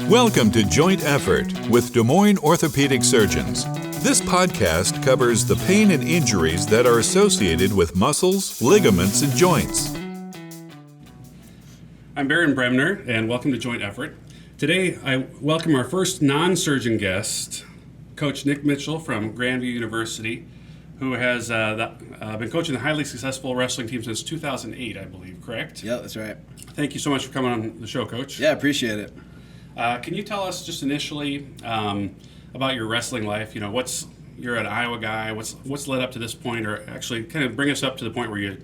Welcome to Joint Effort with Des Moines orthopedic surgeons. This podcast covers the pain and injuries that are associated with muscles, ligaments, and joints. I'm Baron Bremner, and welcome to Joint Effort. Today, I welcome our first non-surgeon guest, Coach Nick Mitchell from Grand View University, who has been coaching the highly successful wrestling team since 2008, I believe, correct? Yeah, that's right. Thank you so much for coming on the show, Coach. Yeah, appreciate it. Can you tell us just initially about your wrestling life? You know, you're an Iowa guy. What's led up to this point, or actually kind of bring us up to the point where you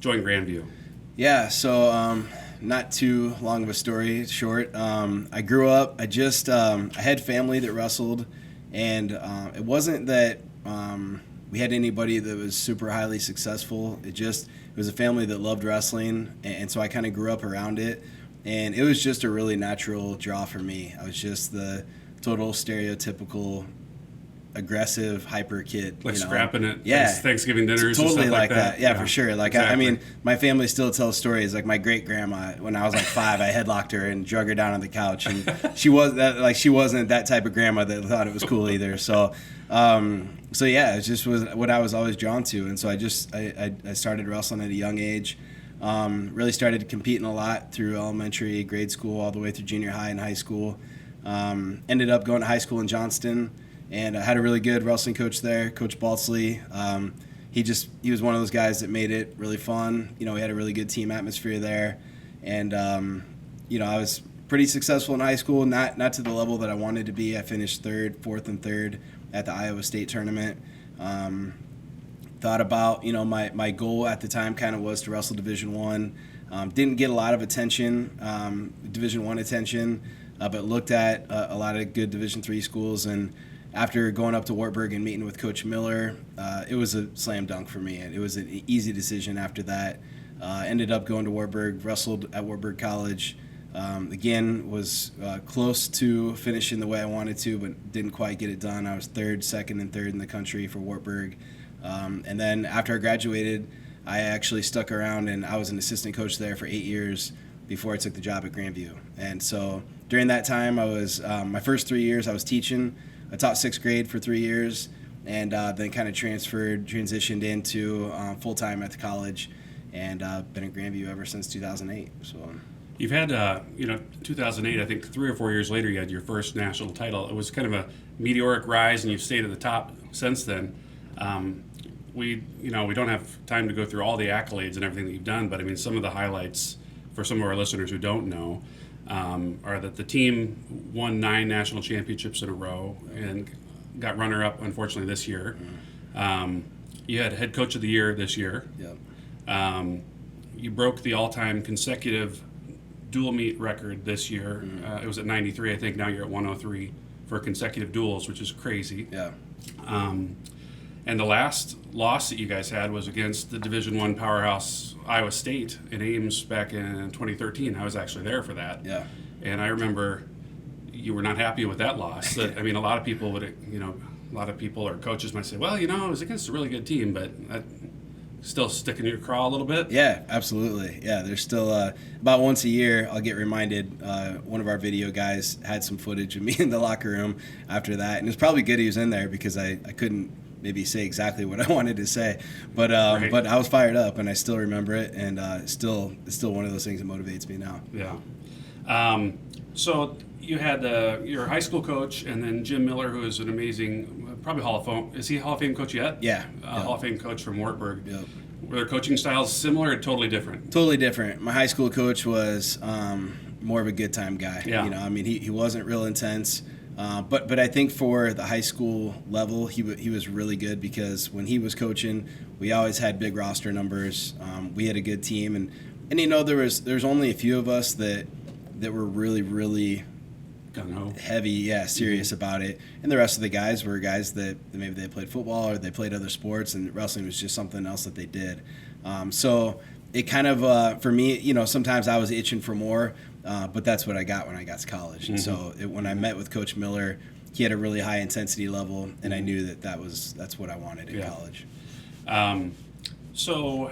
joined Grand View? Yeah, so not too long of a story short. I grew up. I had family that wrestled, and it wasn't that we had anybody that was super highly successful. It was a family that loved wrestling, and so I kind of grew up around it. And it was just a really natural draw for me. I was just the total stereotypical aggressive hyper kid. Like scrapping at yeah. Thanksgiving dinners totally and stuff like that. Yeah, for sure. Like exactly. I mean, my family still tells stories. Like my great grandma, when I was like 5, I headlocked her and drug her down on the couch, and she wasn't that type of grandma that thought it was cool either. So yeah, it just was what I was always drawn to, and so I started wrestling at a young age. Really started competing a lot through elementary, grade school, all the way through junior high and high school. Ended up going to high school in Johnston, and I had a really good wrestling coach there, Coach Baltzley. He was one of those guys that made it really fun. You know, we had a really good team atmosphere there, and I was pretty successful in high school. Not to the level that I wanted to be. I finished fourth and third at the Iowa State tournament. Thought about, my goal at the time kind of was to wrestle Division I. Didn't get a lot of attention, Division I attention, but looked at a lot of good Division III schools. And after going up to Wartburg and meeting with Coach Miller, it was a slam dunk for me. It was an easy decision after that. Ended up going to Wartburg, wrestled at Wartburg College. Again, was close to finishing the way I wanted to, but didn't quite get it done. I was second and third in the country for Wartburg. And then after I graduated, I actually stuck around, and I was an assistant coach there for 8 years before I took the job at Grand View. And so during that time, I was my first 3 years I was teaching. I taught 6th grade for 3 years, and then kind of transitioned into full-time at the college, and been at Grand View ever since 2008. So you've had 2008, I think 3 or 4 years later, you had your first national title. It was kind of a meteoric rise, and you've stayed at the top since then. We don't have time to go through all the accolades and everything that you've done, but I mean, some of the highlights for some of our listeners who don't know are that the team won 9 national championships in a row and got runner-up, unfortunately, this year. You had head coach of the year this year. Yep. You broke the all-time consecutive dual meet record this year. It was at 93, I think. Now you're at 103 for consecutive duels, which is crazy. Yeah. And the last loss that you guys had was against the Division I powerhouse Iowa State in Ames back in 2013. I was actually there for that. Yeah. And I remember you were not happy with that loss. I mean, a lot of people or coaches might say, well, it was against a really good team, but that still sticking to your craw a little bit? Yeah, absolutely. Yeah, there's still about once a year I'll get reminded. One of our video guys had some footage of me in the locker room after that, and it's probably good he was in there because I couldn't maybe say exactly what I wanted to say, but right. But I was fired up, and I still remember it, and it's still one of those things that motivates me now. Yeah. So you had your high school coach, and then Jim Miller, who is an amazing, probably Hall of Fame. Is he a Hall of Fame coach yet? Yeah. Hall of Fame coach from Wartburg. Yep. Were their coaching styles similar or totally different? Totally different. My high school coach was more of a good time guy. Yeah. He wasn't real intense. But I think for the high school level, he was really good because when he was coaching, we always had big roster numbers. We had a good team, and there's only a few of us that were really, really heavy, serious about it. And the rest of the guys were guys that maybe they played football or they played other sports, and wrestling was just something else that they did. So it kind of, for me, sometimes I was itching for more. But that's what I got when I got to college. And so when I met with Coach Miller, he had a really high intensity level, and I knew that's what I wanted in college. So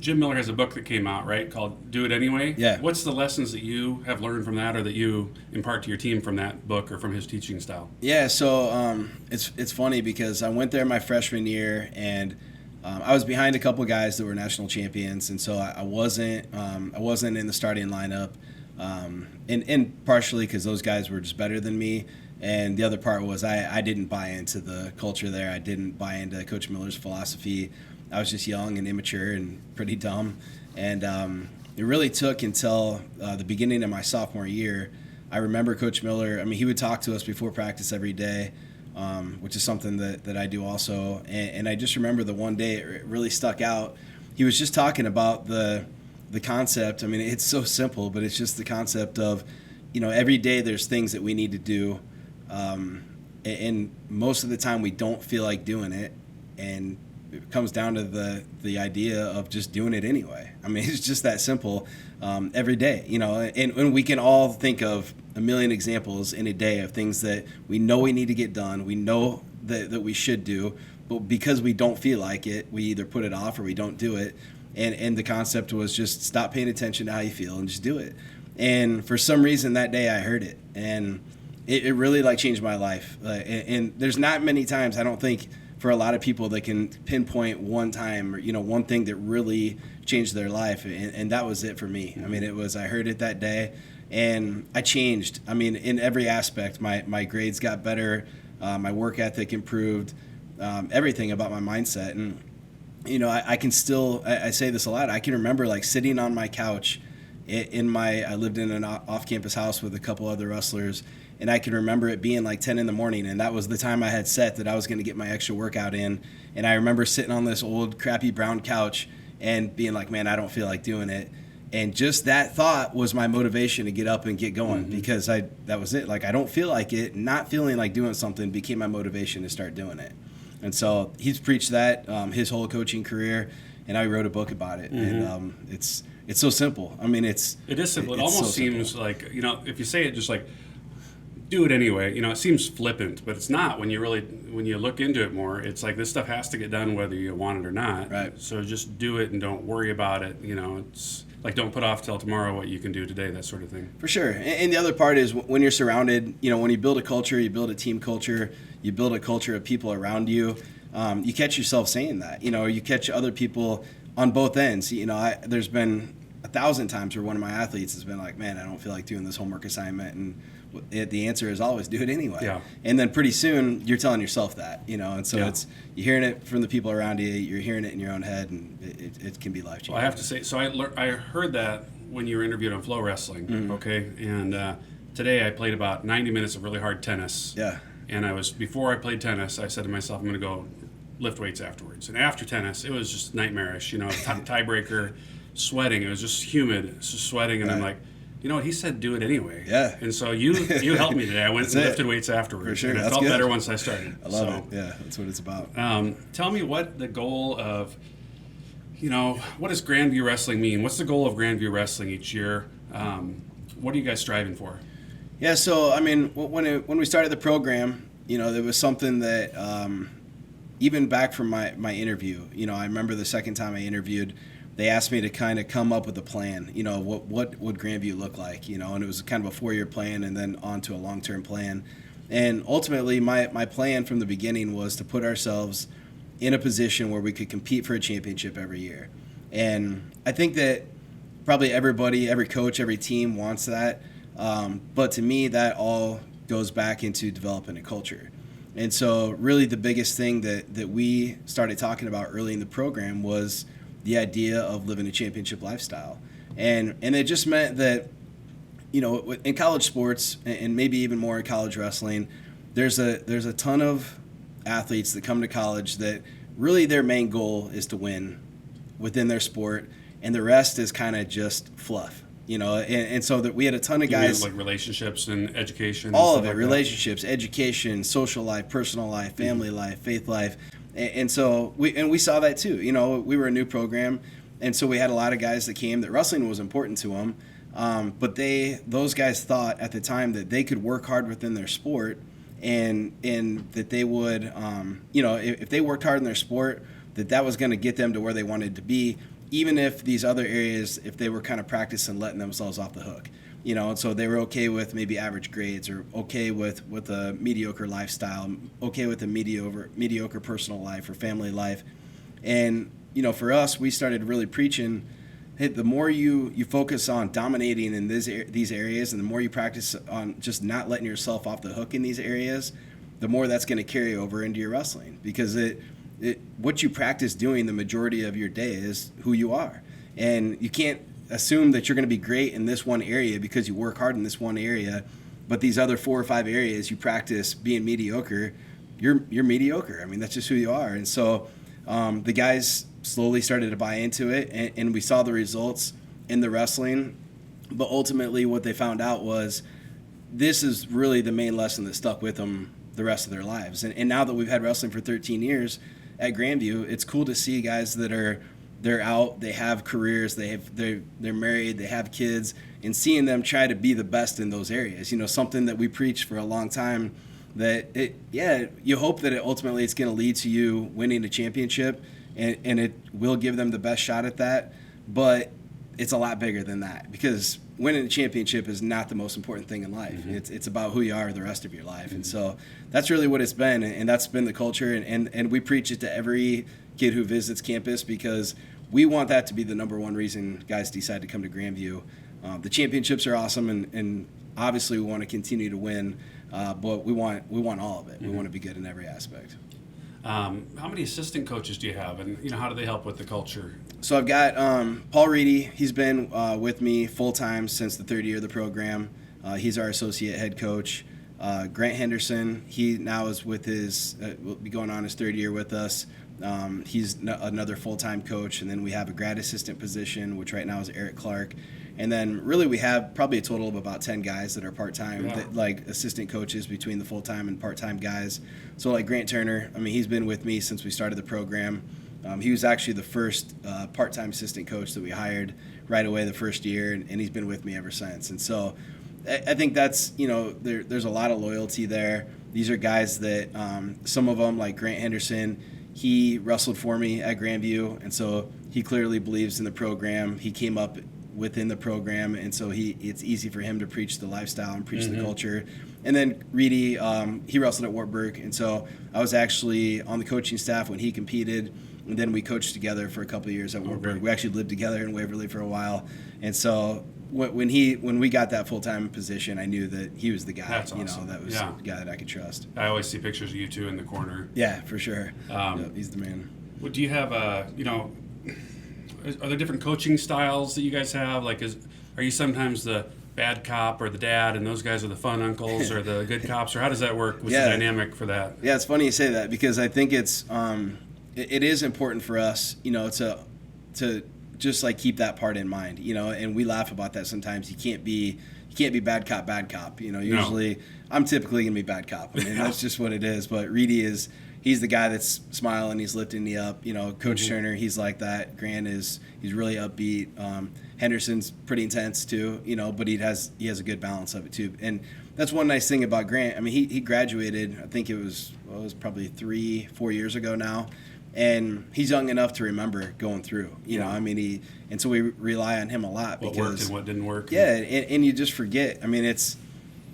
Jim Miller has a book that came out, right, called Do It Anyway. Yeah. What's the lessons that you have learned from that, or that you impart to your team from that book or from his teaching style? Yeah, so it's funny because I went there my freshman year, and I was behind a couple guys that were national champions, and so I wasn't in the starting lineup, and partially because those guys were just better than me, and the other part was I didn't buy into the culture there. I didn't buy into Coach Miller's philosophy. I was just young and immature and pretty dumb, and it really took until the beginning of my sophomore year. I remember Coach Miller, I mean, he would talk to us before practice every day, which is something that I do also. And I just remember the one day it really stuck out. He was just talking about the concept. I mean, it's so simple, but it's just the concept of, every day there's things that we need to do. And most of the time we don't feel like doing it. And it comes down to the idea of just doing it anyway. I mean, it's just that simple every day, and we can all think of a million examples in a day of things that we know we need to get done. We know that we should do, but because we don't feel like it, we either put it off or we don't do it. And the concept was just stop paying attention to how you feel and just do it. And for some reason that day I heard it, and it really changed my life. And there's not many times, I don't think, for a lot of people that can pinpoint one time or one thing that really changed their life, and that was it for me. I mean, I heard it that day, and I changed. I mean, in every aspect, my grades got better, my work ethic improved, everything about my mindset. And I can still, I say this a lot, I can remember sitting on my couch I lived in an off-campus house with a couple other wrestlers, and I can remember it being 10 in the morning, and that was the time I had set that I was going to get my extra workout in. And I remember sitting on this old crappy brown couch and being like, man, I don't feel like doing it. And just that thought was my motivation to get up and get going, because that was it. I don't feel like it. Not feeling like doing something became my motivation to start doing it. And so he's preached that his whole coaching career, and I wrote a book about it. And it's so simple. I mean, it is simple. It almost seems like, if you say it just do it anyway, it seems flippant, but it's not when you look into it more. It's this stuff has to get done whether you want it or not. Right. So just do it and don't worry about it. It's don't put off till tomorrow what you can do today, that sort of thing. For sure. And the other part is when you're surrounded, when you build a culture, you build a team culture, you build a culture of people around you, you catch yourself saying that, or you catch other people on both ends. There's been 1,000 times where one of my athletes has been like, man, I don't feel like doing this homework assignment, and the answer is always do it anyway. Yeah. And then pretty soon you're telling yourself that, and so you're hearing it from the people around you, you're hearing it in your own head, and it can be life-changing. Well, I have to say, so I heard that when you were interviewed on Flow Wrestling, okay, and today I played about 90 minutes of really hard tennis. Yeah. And before I played tennis, I said to myself, I'm going to go lift weights afterwards. And after tennis, it was just nightmarish, tiebreaker, sweating. It was just humid, just sweating, and I'm like, you know what? He said, do it anyway. Yeah. And so you helped me today. I went and lifted weights afterwards. For sure. And it felt better once I started. I love it. Yeah, that's what it's about. Tell me what the goal of, what does Grand View Wrestling mean? What's the goal of Grand View Wrestling each year? What are you guys striving for? Yeah, so, I mean, when we started the program, there was something that, even back from my interview, I remember the second time I interviewed, they asked me to kind of come up with a plan, what would Grandview look like, and it was kind of a 4-year plan and then on to a long-term plan. And ultimately, my plan from the beginning was to put ourselves in a position where we could compete for a championship every year. And I think that probably everybody, every coach, every team wants that. But to me, that all goes back into developing a culture. And so really the biggest thing that we started talking about early in the program was the idea of living a championship lifestyle. And it just meant that, in college sports, and maybe even more in college wrestling, there's a ton of athletes that come to college that really their main goal is to win within their sport, and the rest is kind of just fluff. And so that we had a ton of guys, like relationships and education. All of it, relationships, education, social life, personal life, family life, faith life. And so we saw that too. We were a new program, and so we had a lot of guys that came that wrestling was important to them. But those guys thought at the time that they could work hard within their sport, and that they would, if they worked hard in their sport, that was going to get them to where they wanted to be, even if these other areas, if they were kind of practicing letting themselves off the hook, and so they were okay with maybe average grades, or okay with a mediocre lifestyle, okay with a mediocre personal life or family life. And, for us, we started really preaching, hey, the more you focus on dominating in these areas, and the more you practice on just not letting yourself off the hook in these areas, the more that's going to carry over into your wrestling, because what you practice doing the majority of your day is who you are. And you can't assume that you're going to be great in this one area because you work hard in this one area, but these other 4 or 5 areas you practice being mediocre, you're mediocre. I mean, that's just who you are. And so the guys slowly started to buy into it, and we saw the results in the wrestling. But ultimately what they found out was this is really the main lesson that stuck with them the rest of their lives. And now that we've had wrestling for 13 years at Grand View, it's cool to see guys that they're out, they have careers, they're married, they have kids, and seeing them try to be the best in those areas. Something that we preached for a long time, that you hope that ultimately it's going to lead to you winning a championship, and it will give them the best shot at that. But it's a lot bigger than that, because winning a championship is not the most important thing in life. Mm-hmm. It's about who you are the rest of your life. Mm-hmm. And so that's really what it's been, and that's been the culture, and we preach it to every kid who visits campus, because we want that to be the number one reason guys decide to come to Grand View. The championships are awesome, and obviously we want to continue to win, but we want all of it. Mm-hmm. We want to be good in every aspect. How many assistant coaches do you have, and how do they help with the culture? So I've got Paul Reedy. He's been with me full-time since the third year of the program. He's our associate head coach. Grant Henderson, he now is with will be going on his third year with us. He's another full-time coach. And then we have a grad assistant position, which right now is Eric Clark. And then really we have probably a total of about 10 guys that are part-time, like assistant coaches between the full-time and part-time guys. So like Grant Turner, I mean, he's been with me since we started the program. He was actually the first part-time assistant coach that we hired right away the first year, and he's been with me ever since. And so I think that's, there's a lot of loyalty there. These are guys that some of them, like Grant Henderson, he wrestled for me at Grand View, and so he clearly believes in the program. He came up within the program, and so it's easy for him to preach the lifestyle and preach the culture. And then Reedy, he wrestled at Wartburg, and so I was actually on the coaching staff when he competed, and then we coached together for a couple of years at Wartburg. We actually lived together in Waverly for a while, and so when we got that full-time position, I knew that he was the guy. That's awesome. That was the guy that I could trust. I always see pictures of you two in the corner. Yeah, for sure. He's the man. Well, do you have are there different coaching styles that you guys have? Like, are you sometimes the bad cop or the dad, and those guys are the fun uncles, or the good cops, or how does that work? What's the dynamic for that? Yeah, it's funny you say that, because I think it is important for us, to just like keep that part in mind, and we laugh about that sometimes. You can't be bad cop. Usually I'm typically gonna be bad cop. I mean, that's just what it is. But Reedy he's the guy that's smiling, he's lifting me up. Coach Turner, he's like that. Grant he's really upbeat. Henderson's pretty intense too, but he has a good balance of it too. And that's one nice thing about Grant. I mean, he graduated, I think it was probably 3-4 years ago now. And he's young enough to remember going through, I mean, and so we rely on him a lot. What worked and what didn't work. Yeah, and you just forget. I mean,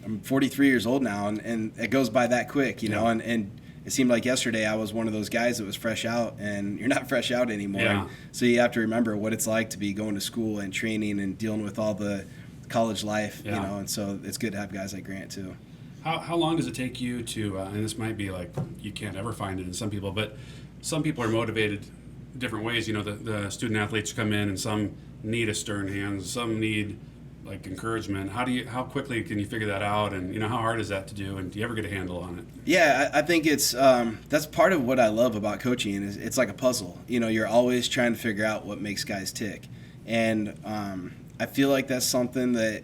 I'm 43 years old now, and it goes by that quick, and it seemed like yesterday I was one of those guys that was fresh out, and you're not fresh out anymore. Yeah. So you have to remember what it's like to be going to school and training and dealing with all the college life, and so it's good to have guys like Grant too. How long does it take you to, and this might be like you can't ever find it in some people, but some people are motivated different ways. The student athletes come in, and some need a stern hand, some need like encouragement. How quickly can you figure that out, and how hard is that to do, and do you ever get a handle on it? Yeah, I think it's that's part of what I love about coaching is it's like a puzzle. You're always trying to figure out what makes guys tick, and I feel like that's something that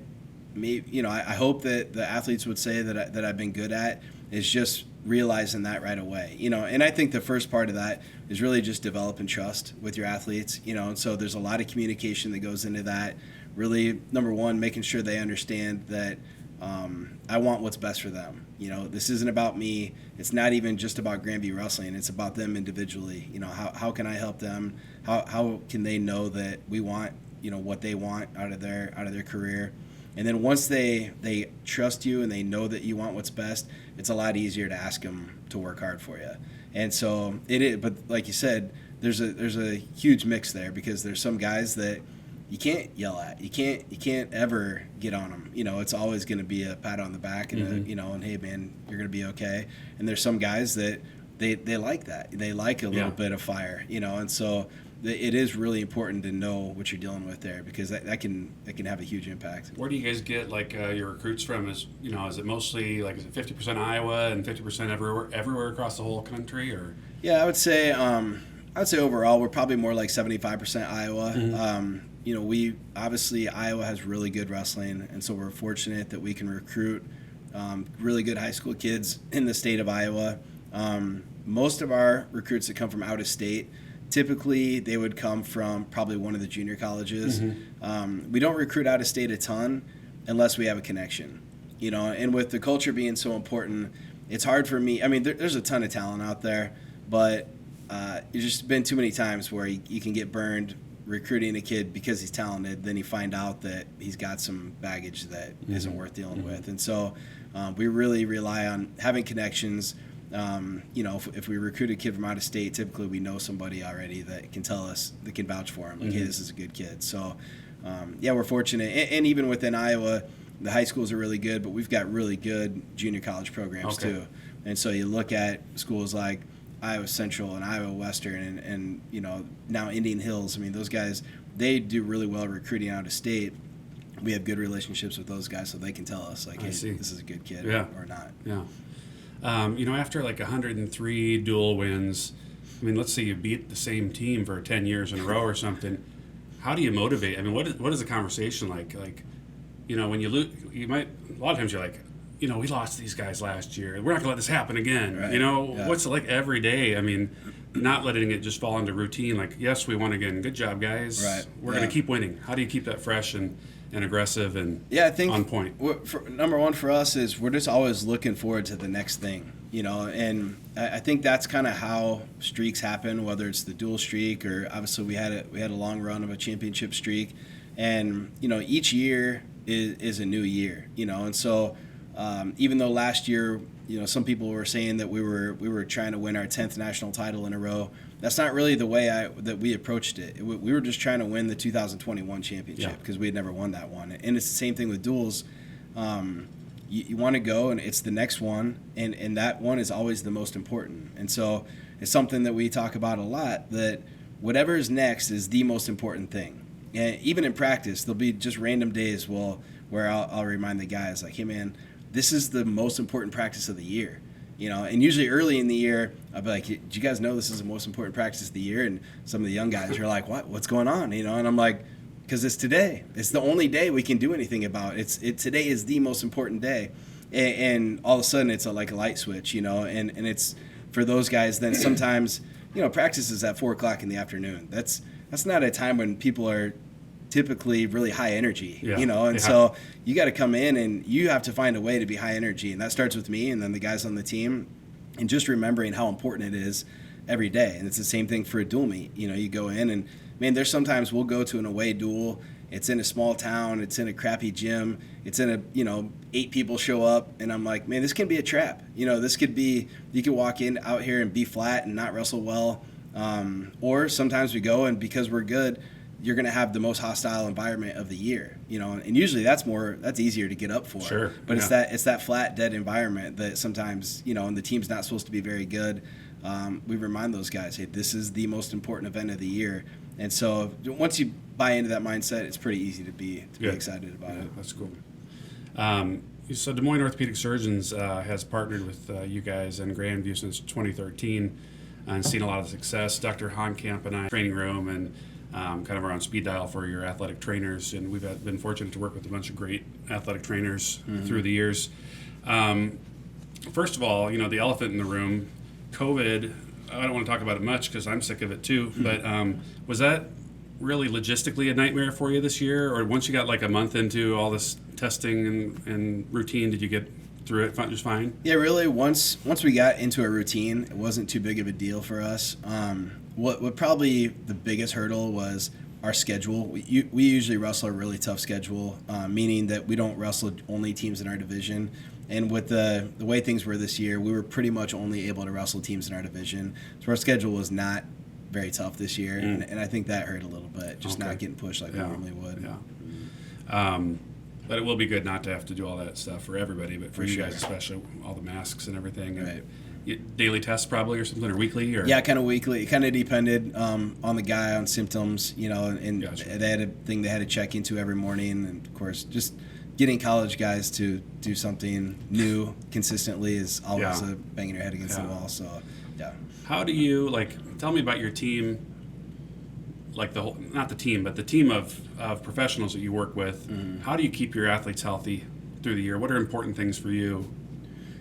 maybe I hope that the athletes would say that I've been good at is just realizing that right away, and I think the first part of that is really just developing trust with your athletes, and so there's a lot of communication that goes into that. Really, number one, making sure they understand that I want what's best for them. This isn't about me. It's not even just about Grand View Wrestling. It's about them individually. How can I help them? How can they know that we want, what they want out of their career? And then once they trust you and they know that you want what's best, it's a lot easier to ask them to work hard for you. And so it is, but like you said, there's a huge mix there, because there's some guys that you can't yell at. You can't ever get on them. It's always going to be a pat on the back and and hey man, you're going to be okay. And there's some guys that they like that. They like a little bit of fire, and so it is really important to know what you're dealing with there, because that can have a huge impact. Where do you guys get your recruits from? Is it mostly is it 50% Iowa and 50% everywhere across the whole country, or? Yeah, I would say overall we're probably more like 75% Iowa. Mm-hmm. We obviously, Iowa has really good wrestling, and so we're fortunate that we can recruit really good high school kids in the state of Iowa. Most of our recruits that come from out of state, typically they would come from probably one of the junior colleges. Mm-hmm. We don't recruit out of state a ton unless we have a connection. And with the culture being so important, it's hard for me. I mean, there's a ton of talent out there, but there's just been too many times where you can get burned recruiting a kid because he's talented, then you find out that he's got some baggage that isn't worth dealing with. And so we really rely on having connections. If we recruit a kid from out of state, typically we know somebody already that can tell us, that can vouch for him, like, hey, this is a good kid. So, we're fortunate. And even within Iowa, the high schools are really good, but we've got really good junior college programs too. And so you look at schools like Iowa Central and Iowa Western and now Indian Hills. I mean, those guys, they do really well recruiting out of state. We have good relationships with those guys, so they can tell us, like, hey, this is a good kid or not. Yeah. After 103 dual wins, I mean, let's say you beat the same team for 10 years in a row or something. How do you motivate? I mean, what is the conversation like? Like, when you lose, a lot of times you're like, we lost these guys last year. We're not going to let this happen again. Right. What's it like every day? I mean, not letting it just fall into routine. Like, yes, we won again. Good job, guys. Right. We're going to keep winning. How do you keep that fresh and aggressive and I think on point? Number one for us is we're just always looking forward to the next thing, and I think that's kind of how streaks happen, whether it's the dual streak or obviously we had a long run of a championship streak, and each year is a new year, and so even though last year some people were saying that we were trying to win our 10th national title in a row. That's not really the way that we approached it. We were just trying to win the 2021 championship because we had never won that one. And it's the same thing with duels. You want to go, and it's the next one, and that one is always the most important. And so it's something that we talk about a lot, that whatever is next is the most important thing. And even in practice, there'll be just random days where I'll remind the guys, like, hey, man, this is the most important practice of the year. And usually early in the year, I'll be like, did you guys know this is the most important practice of the year? And some of the young guys are like, what's going on? And I'm like, because it's today. It's the only day we can do anything about. Today is the most important day. And all of a sudden it's like a light switch, and it's for those guys. Then sometimes, practice is at 4:00 in the afternoon. That's not a time when people are typically really high energy, so you got to come in and you have to find a way to be high energy, and that starts with me and then the guys on the team, and just remembering how important it is every day. And it's the same thing for a dual meet. You go in and, man, there's sometimes we'll go to an away duel. It's in a small town. It's in a crappy gym. It's in a, 8 people show up, and I'm like, man, this can be a trap. This could be, you could walk in out here and be flat and not wrestle well. Or sometimes we go, and because we're good, you're going to have the most hostile environment of the year, and usually that's easier to get up for. Sure. But it's that flat, dead environment that sometimes, and the team's not supposed to be very good. We remind those guys, hey, this is the most important event of the year. And so once you buy into that mindset, it's pretty easy to be excited about it. That's cool. So Des Moines Orthopedic Surgeons has partnered with you guys in Grand View since 2013 and seen a lot of success. Dr. Honkamp and I, training room, and kind of around speed dial for your athletic trainers, and we've been fortunate to work with a bunch of great athletic trainers through the years. First of all, the elephant in the room, COVID. I don't want to talk about it much because I'm sick of it too. But was that really logistically a nightmare for you this year? Or once you got like a month into all this testing and routine, did you get through it just fine? Yeah, really. Once we got into a routine, it wasn't too big of a deal for us. What probably the biggest hurdle was our schedule. We usually wrestle a really tough schedule, meaning that we don't wrestle only teams in our division. And with the way things were this year, we were pretty much only able to wrestle teams in our division. So our schedule was not very tough this year, and I think that hurt a little bit, just not getting pushed like we normally would. Yeah. But it will be good not to have to do all that stuff for everybody, but for you guys especially, all the masks and everything. Right. Daily tests probably or something, or weekly? Or? Yeah, kind of weekly. It kind of depended on the guy, on symptoms, and Gotcha. they had a thing they had to check into every morning. And, of course, just getting college guys to do something new consistently is always a banging your head against the wall. So, yeah. How do you, tell me about your team, not the team, but the team of professionals that you work with. Mm-hmm. How do you keep your athletes healthy through the year? What are important things for you?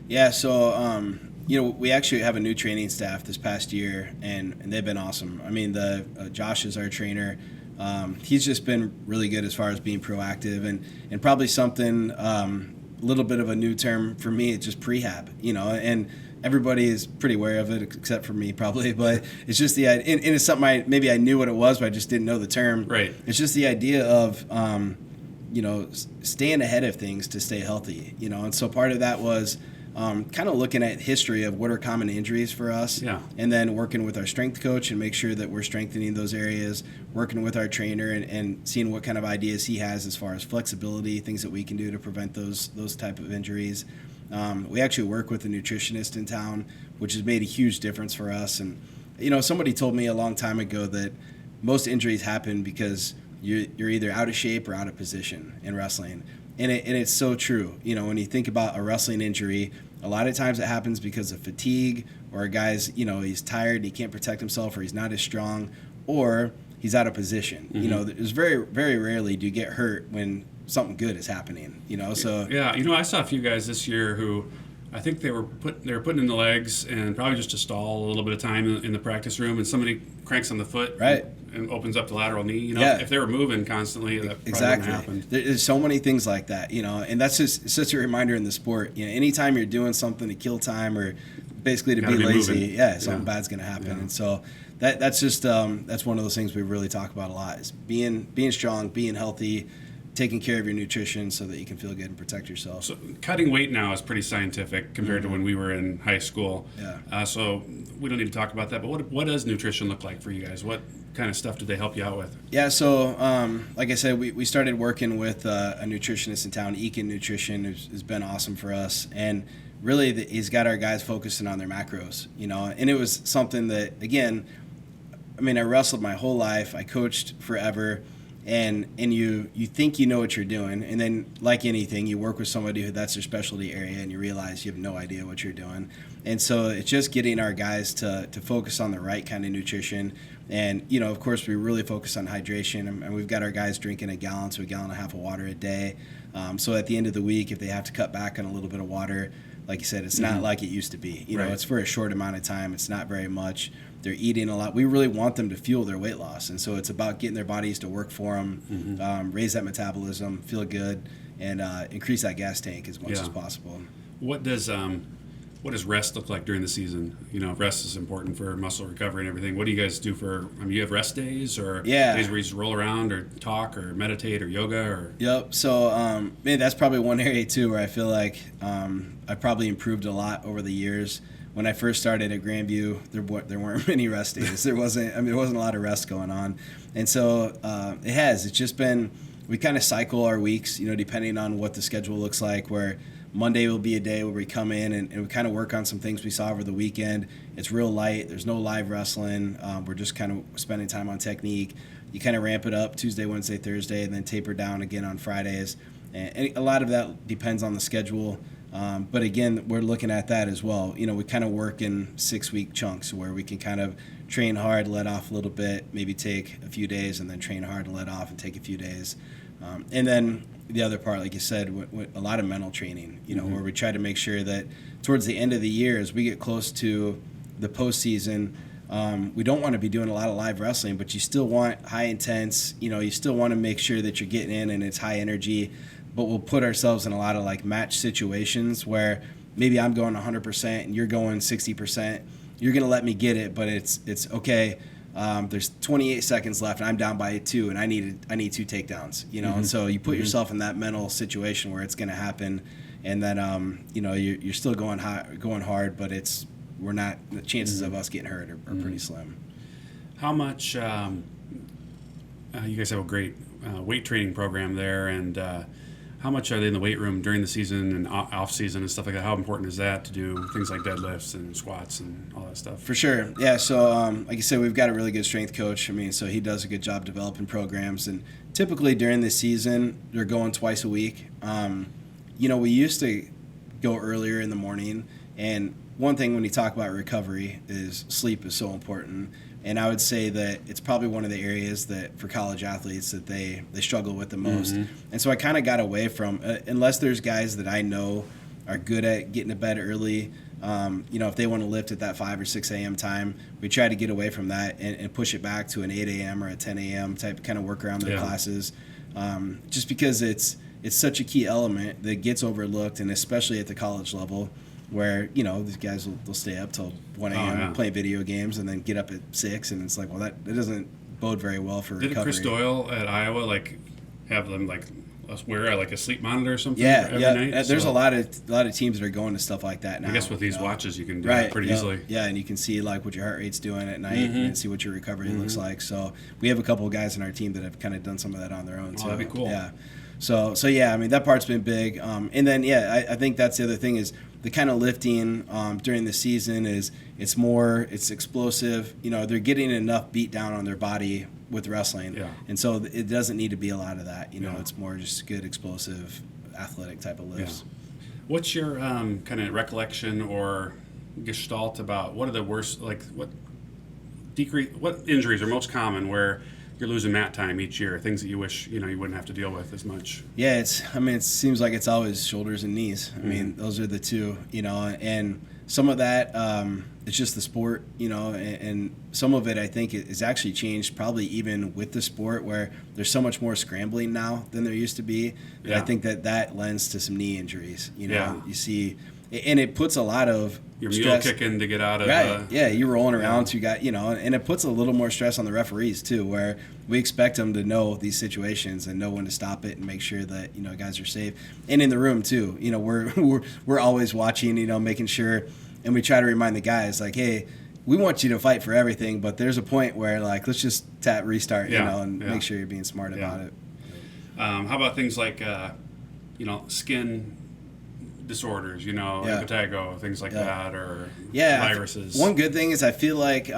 Yeah, so, we actually have a new training staff this past year, and they've been awesome. I mean, Josh is our trainer. He's just been really good as far as being proactive, and probably something, a little bit of a new term for me, it's just prehab, and everybody is pretty aware of it except for me probably, but it's just and it's something maybe I knew what it was, but I just didn't know the term. Right. It's just the idea of, staying ahead of things to stay healthy, and so part of that was kind of looking at history of what are common injuries for us, and then working with our strength coach and make sure that we're strengthening those areas, working with our trainer and seeing what kind of ideas he has as far as flexibility, things that we can do to prevent those type of injuries. We actually work with a nutritionist in town, which has made a huge difference for us. And, somebody told me a long time ago that most injuries happen because you're either out of shape or out of position in wrestling. And it's so true. When you think about a wrestling injury, a lot of times it happens because of fatigue, or a guy's, he's tired, he can't protect himself, or he's not as strong, or he's out of position. Mm-hmm. There's very, very rarely do you get hurt when something good is happening. So yeah, I saw a few guys this year who I think they were putting in the legs and probably just to stall a little bit of time in the practice room, and somebody cranks on the foot, right, and opens up the lateral knee. If they were moving constantly, that probably wouldn't happen. There's so many things like that, and that's just such a reminder in the sport. Anytime you're doing something to kill time or basically to be lazy, something bad's going to happen. And so that's just that's one of those things we really talk about a lot, is being strong, being healthy, taking care of your nutrition so that you can feel good and protect yourself. So cutting weight now is pretty scientific compared to when we were in high school. Yeah. So we don't need to talk about that, but what does nutrition look like for you guys? What kind of stuff do they help you out with? Yeah, so like I said, we started working with a nutritionist in town. Eakin Nutrition has been awesome for us. And really, he's got our guys focusing on their macros, And it was something that, again, I wrestled my whole life. I coached forever. And you think you know what you're doing, and then, like anything, you work with somebody who that's their specialty area, and you realize you have no idea what you're doing. And so it's just getting our guys to focus on the right kind of nutrition. And, of course, we really focus on hydration, and we've got our guys drinking a gallon to a gallon and a half of water a day. So at the end of the week, if they have to cut back on a little bit of water, like you said, it's not like it used to be. It's for a short amount of time. It's not very much. They're eating a lot. We really want them to fuel their weight loss, and so it's about getting their bodies to work for them, raise that metabolism, feel good, and increase that gas tank as much as possible. What does rest look like during the season? Rest is important for muscle recovery and everything. What do you guys do you have rest days or days where you just roll around or talk or meditate or yoga? Or? Yep. So, that's probably one area, too, where I feel like I've probably improved a lot over the years. When I first started at Grand View, there weren't many rest days. There wasn't a lot of rest going on. And so it's just been, we kind of cycle our weeks, depending on what the schedule looks like, where Monday will be a day where we come in and we kind of work on some things we saw over the weekend. It's real light. There's no live wrestling. We're just kind of spending time on technique. You kind of ramp it up Tuesday, Wednesday, Thursday, and then taper down again on Fridays. And a lot of that depends on the schedule. But again, we're looking at that as well. We kind of work in 6-week chunks where we can kind of train hard, let off a little bit, maybe take a few days, and then train hard and let off and take a few days. And then the other part, like you said, with a lot of mental training, where we try to make sure that towards the end of the year, as we get close to the postseason, We don't want to be doing a lot of live wrestling, but you still want high intense, you still want to make sure that you're getting in and it's high energy, but we'll put ourselves in a lot of like match situations where maybe I'm going 100% and you're going 60%. You're going to let me get it, but it's okay. There's 28 seconds left and I'm down by 2 and I need 2 takedowns, and so you put yourself in that mental situation where it's going to happen. And then, you're still going hard, but the chances of us getting hurt are pretty slim. How much, you guys have a great weight training program there, and how much are they in the weight room during the season and off season and stuff like that? How important is that to do things like deadlifts and squats and all that stuff? For sure. Yeah. So, like I said, we've got a really good strength coach. So he does a good job developing programs, and typically during the season, they're going twice a week. We used to go earlier in the morning, and one thing when you talk about recovery is sleep is so important. And I would say that it's probably one of the areas that for college athletes that they struggle with the most. And so I kind of got away from, unless there's guys that I know are good at getting to bed early, if they want to lift at that 5 or 6 a.m. time, we try to get away from that and push it back to an 8 a.m. or a 10 a.m. type kind of work around their classes. Just because it's such a key element that gets overlooked, and especially at the college level, where these guys they'll stay up till 1 a.m. playing video games and then get up at 6, and it's like, well, that doesn't bode very well for recovery. Didn't Chris Doyle at Iowa have them wear a sleep monitor or something? Every night? There's a lot of teams that are going to stuff like that now. I guess with these watches you can do it pretty easily. Yeah, and you can see what your heart rate's doing at night and see what your recovery looks like. So we have a couple of guys in our team that have kind of done some of that on their own. Oh, that'd be cool. Yeah. So yeah, that part's been big. And then I think that's the other thing is the kind of lifting during the season is it's explosive. They're getting enough beat down on their body with wrestling, and so it doesn't need to be a lot of that. It's more just good explosive athletic type of lifts. Yeah. What's your kind of recollection or gestalt about what are the worst what injuries are most common where you're losing mat time each year, things that you wish you wouldn't have to deal with as much? Yeah, it seems like it's always shoulders and knees. Those are the two, and some of that it's just the sport, and some of it I think is actually changed probably even with the sport where there's so much more scrambling now than there used to be. And I think that lends to some knee injuries. You see, and it puts a lot of your stress. mule kicking to get out of you're rolling around. So you got and it puts a little more stress on the referees too, where we expect them to know these situations and know when to stop it and make sure that guys are safe. And in the room too, we're always watching, making sure, and we try to remind the guys hey, we want you to fight for everything, but there's a point where let's just tap restart, and make sure you're being smart about it. How about things like skin disorders, impetigo, things like that, or viruses? One good thing is I feel like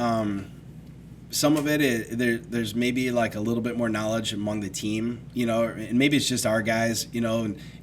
some of it there's maybe a little bit more knowledge among the team, and maybe it's just our guys,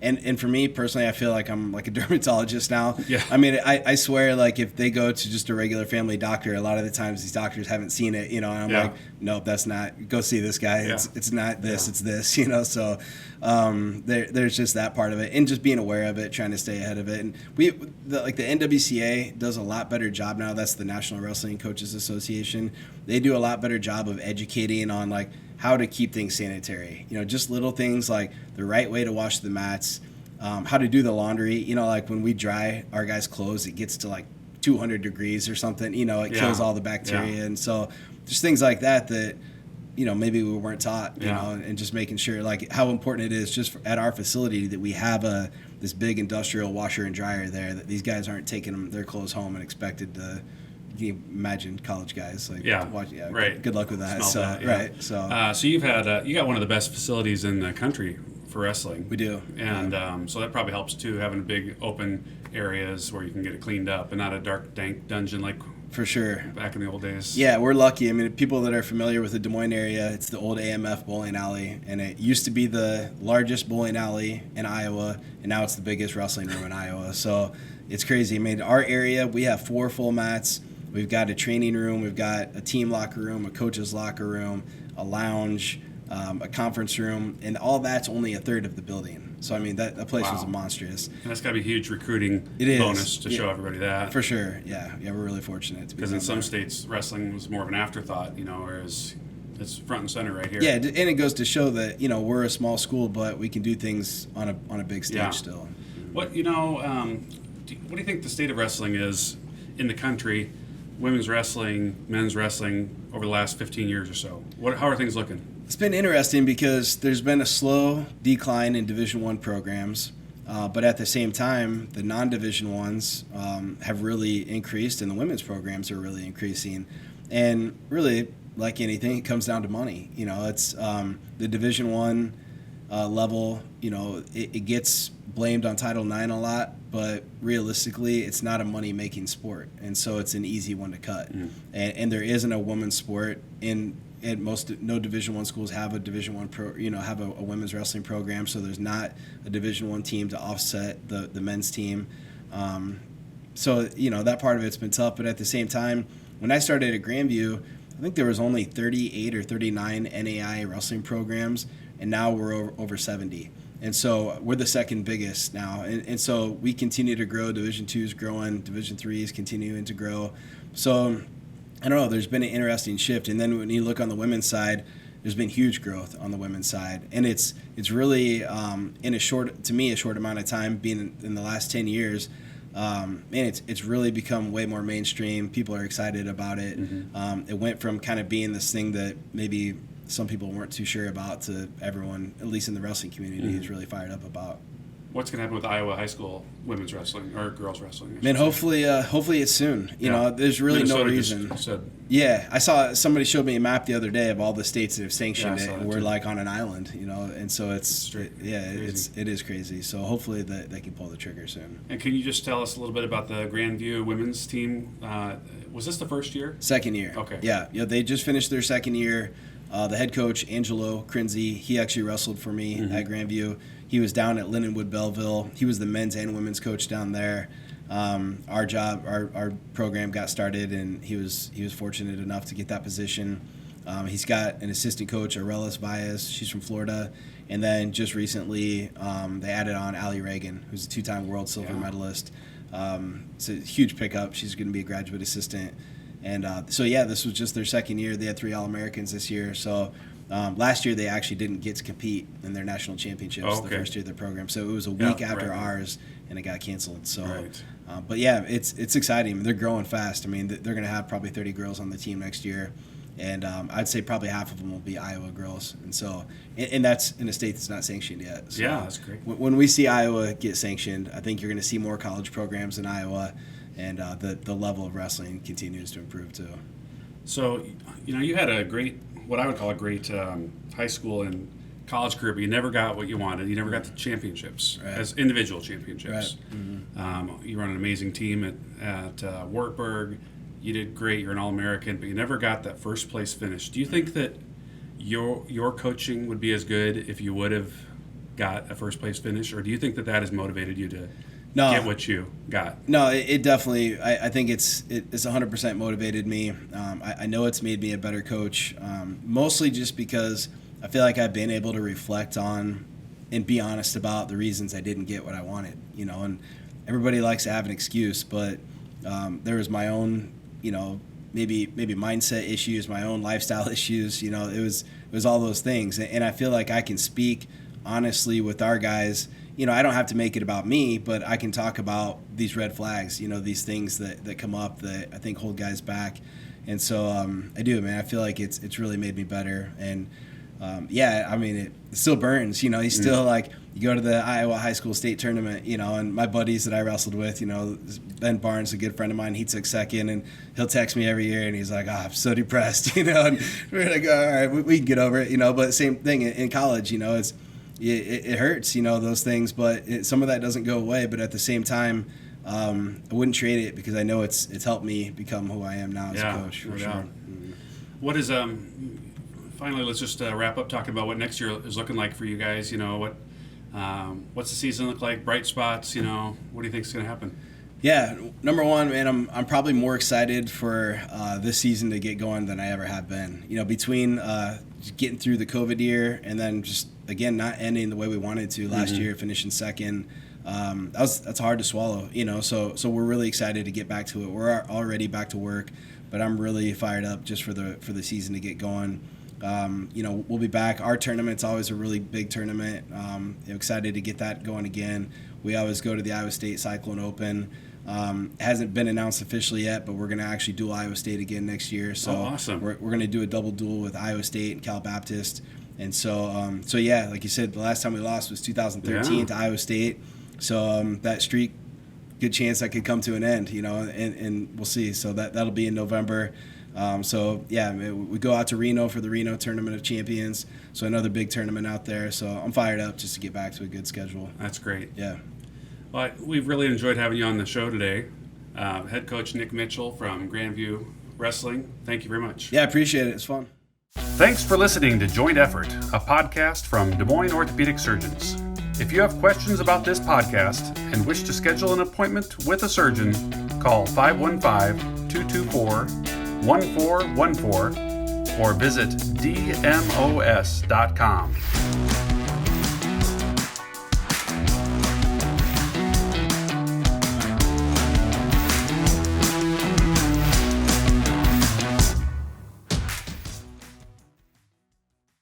and for me personally, I feel like I'm like a dermatologist now. I swear if they go to just a regular family doctor, a lot of the times these doctors haven't seen it, and I'm like, nope, that's not, go see this guy. It's not this, it's this, so there's just that part of it, and just being aware of it, trying to stay ahead of it. And the NWCA does a lot better job now. That's the National Wrestling Coaches Association. They do a lot better job of educating on how to keep things sanitary. Just little things like the right way to wash the mats, how to do the laundry. When we dry our guys' clothes, it gets to 200 degrees or something. It kills all the bacteria, and so just things like that maybe we weren't taught. And just making sure how important it is just at our facility that we have this big industrial washer and dryer there, that these guys aren't taking their clothes home and expected to. Can you imagine college guys right? Good luck with that. So you've had you got one of the best facilities in the country for wrestling. We do, and so that probably helps too, having big open areas where you can get it cleaned up and not a dark, dank dungeon for sure back in the old days. Yeah, we're lucky. People that are familiar with the Des Moines area, it's the old AMF bowling alley, and it used to be the largest bowling alley in Iowa, and now it's the biggest wrestling room in Iowa. So it's crazy. Our area, we have 4 full mats. We've got a training room, we've got a team locker room, a coach's locker room, a lounge, a conference room, and all that's only a third of the building. So I mean that place was Wow. monstrous. And that's got to be a huge recruiting It is. bonus to show everybody that. For sure, yeah, we're really fortunate to be. Because in some states, wrestling was more of an afterthought, whereas it's front and center right here. Yeah, and it goes to show that we're a small school, but we can do things on a big stage Yeah. still. What what do you think the state of wrestling is in the country, women's wrestling, men's wrestling over the last 15 years or so? How are things looking? It's been interesting because there's been a slow decline in Division I programs, but at the same time, the non-Division ones have really increased, and the women's programs are really increasing. And really, like anything, it comes down to money. It's the Division I level. It gets blamed on Title IX a lot, but realistically, it's not a money-making sport, and so it's an easy one to cut. And there isn't a women's sport in. And no Division I schools have a Division I have a women's wrestling program, so there's not a Division I team to offset the men's team. So that part of it's been tough. But at the same time, when I started at Grand View, I think there was only 38 or 39 NAIA wrestling programs, and now we're over 70. And so we're the second biggest now. And so we continue to grow. Division II is growing. Division III is continuing to grow. So I don't know, there's been an interesting shift. And then when you look on the women's side, there's been huge growth on the women's side. And it's really, in a short amount of time, being in the last 10 years, it's really become way more mainstream. People are excited about it. It went from kind of being this thing that maybe some people weren't too sure about to everyone, at least in the wrestling community, is really fired up about. What's going to happen with Iowa high school women's wrestling or girls wrestling? Man, hopefully it's soon. There's really Minnesota no reason. Just said, Yeah, I saw somebody showed me a map the other day of all the states that have sanctioned Yeah, I it, saw and that we're too. like on an island, and so it crazy. is crazy. So hopefully they can pull the trigger soon. And can you just tell us a little bit about the Grand View women's team? Was this the first year? Second year. Okay. Yeah, they just finished their second year. The head coach, Angelo Crinzy, he actually wrestled for me at Grand View. He was down at Lindenwood Belleville. He was the men's and women's coach down there. Our program got started, and he was fortunate enough to get that position. He's got an assistant coach, Aurelis Baez. She's from Florida. And then just recently, they added on Allie Reagan, who's a two-time world silver medalist. It's a huge pickup. She's going to be a graduate assistant. And this was just their second year. They had 3 All-Americans this year. So last year they actually didn't get to compete in their national championships the first year of their program. So it was a week after ours, and it got canceled. So, but yeah, it's exciting. They're growing fast. I mean, they're going to have probably 30 girls on the team next year. And I'd say probably half of them will be Iowa girls. And so, and that's in a state that's not sanctioned yet. So Yeah, that's great. When we see Iowa get sanctioned, I think you're going to see more college programs in Iowa. And the level of wrestling continues to improve too. So, you had what I would call a great high school and college career, but you never got what you wanted. You never got the championships as individual championships. Right. You run an amazing team at Wartburg. You did great. You're an All-American, but you never got that first place finish. Do you think that your coaching would be as good if you would have got a first place finish, or do you think that has motivated you to get what you got? No, it definitely. I think it's 100% motivated me. I know it's made me a better coach, mostly just because I feel like I've been able to reflect on and be honest about the reasons I didn't get what I wanted. And everybody likes to have an excuse, but there was my own, maybe mindset issues, my own lifestyle issues. It was all those things, and I feel like I can speak honestly with our guys. I don't have to make it about me, but I can talk about these red flags, these things that come up that I think hold guys back. And so I do, man. I feel like it's really made me better. And it still burns. You still you go to the Iowa High School State Tournament, and my buddies that I wrestled with, Ben Barnes, a good friend of mine, he took second, and he'll text me every year, and he's like, I'm so depressed, and we're like, all right, we can get over it, but same thing in college, it hurts, those things, but some of that doesn't go away. But at the same time, I wouldn't trade it because I know it's helped me become who I am now as a coach. For sure. Mm-hmm. What is finally? Let's just wrap up talking about what next year is looking like for you guys. What's the season look like? Bright spots. What do you think is going to happen? Yeah, number one, man, I'm probably more excited for this season to get going than I ever have been. Between just getting through the COVID year, and then just again not ending the way we wanted to last year, finishing second. That's hard to swallow, So we're really excited to get back to it. We're already back to work, but I'm really fired up just for the season to get going. We'll be back. Our tournament's always a really big tournament. I'm excited to get that going again. We always go to the Iowa State Cyclone Open. It hasn't been announced officially yet, but we're going to actually duel Iowa State again next year. So awesome. We're going to do a double duel with Iowa State and Cal Baptist. And so yeah, like you said, the last time we lost was 2013 to Iowa State. So that streak, good chance that could come to an end, and we'll see. So that'll be in November. So yeah, we go out to Reno for the Reno Tournament of Champions. So another big tournament out there. So I'm fired up just to get back to a good schedule. That's great. Yeah. Well, we've really enjoyed having you on the show today. Head coach Nick Mitchell from Grand View Wrestling. Thank you very much. Yeah, I appreciate it. It's fun. Thanks for listening to Joint Effort, a podcast from Des Moines Orthopedic Surgeons. If you have questions about this podcast and wish to schedule an appointment with a surgeon, call 515-224-1414 or visit dmos.com.